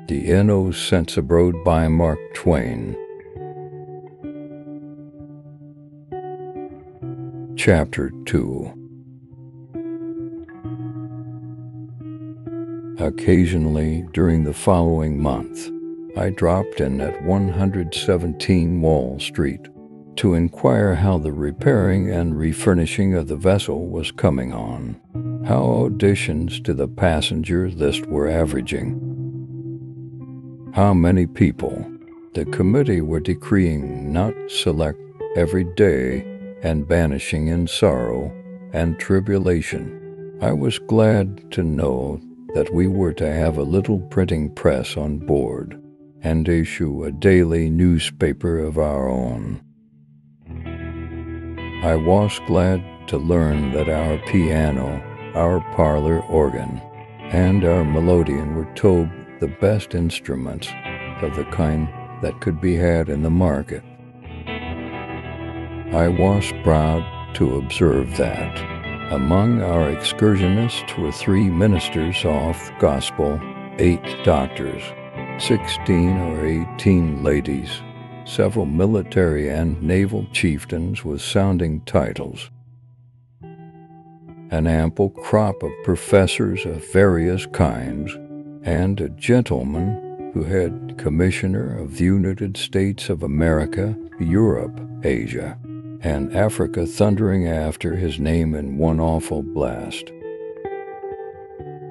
The Innocents Abroad by Mark Twain. Chapter 2. Occasionally during the following month, I dropped in at 117 Wall Street to inquire how the repairing and refurnishing of the vessel was coming on, how auditions to the passenger list were averaging, how many people the committee were decreeing not select every day and banishing in sorrow and tribulation. I was glad to know that we were to have a little printing press on board and issue a daily newspaper of our own. I was glad to learn that our piano, our parlor organ, and our melodeon were told the best instruments of the kind that could be had in the market. I was proud to observe that among our excursionists were 3 ministers off gospel, 8 doctors, 16 or 18 ladies, several military and naval chieftains with sounding titles, an ample crop of professors of various kinds, and a gentleman who had Commissioner of the United States of America, Europe, Asia, and Africa thundering after his name in one awful blast.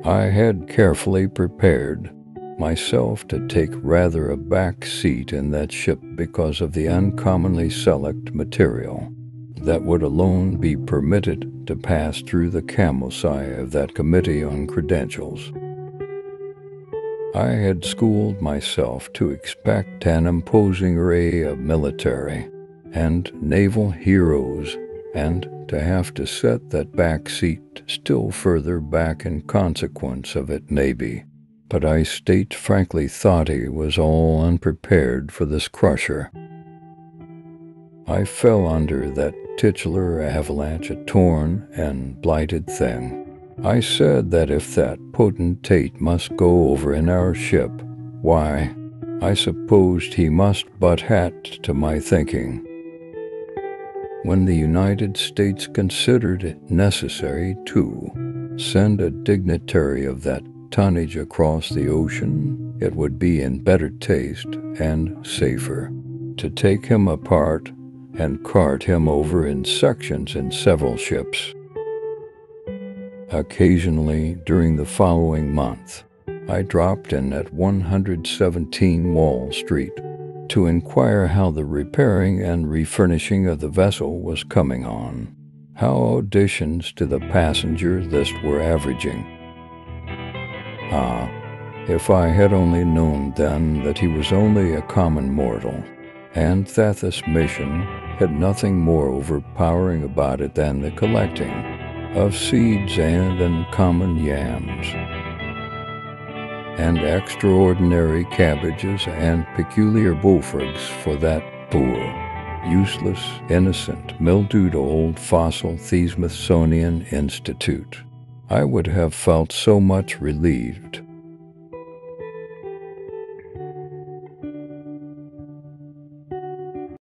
I had carefully prepared myself to take rather a back seat in that ship because of the uncommonly select material that would alone be permitted to pass through the camels' eye of that Committee on Credentials. I had schooled myself to expect an imposing array of military and naval heroes, and to have to set that back seat still further back in consequence of it, maybe. But I state frankly thought he was all unprepared for this crusher. I fell under that titular avalanche a torn and blighted thing. I said that if that potentate must go over in our ship, why, I supposed he must butt hat to my thinking. When the United States considered it necessary to send a dignitary of that tonnage across the ocean, it would be in better taste and safer to take him apart and cart him over in sections in several ships. Occasionally during the following month, I dropped in at 117 Wall Street to inquire how the repairing and refurnishing of the vessel was coming on, how auditions to the passenger list were averaging. If I had only known then that he was only a common mortal, and that this mission had nothing more overpowering about it than the collecting of seeds and uncommon yams, and extraordinary cabbages and peculiar bullfrogs for that poor, useless, innocent, mildewed old fossil the Smithsonian Institute, I would have felt so much relieved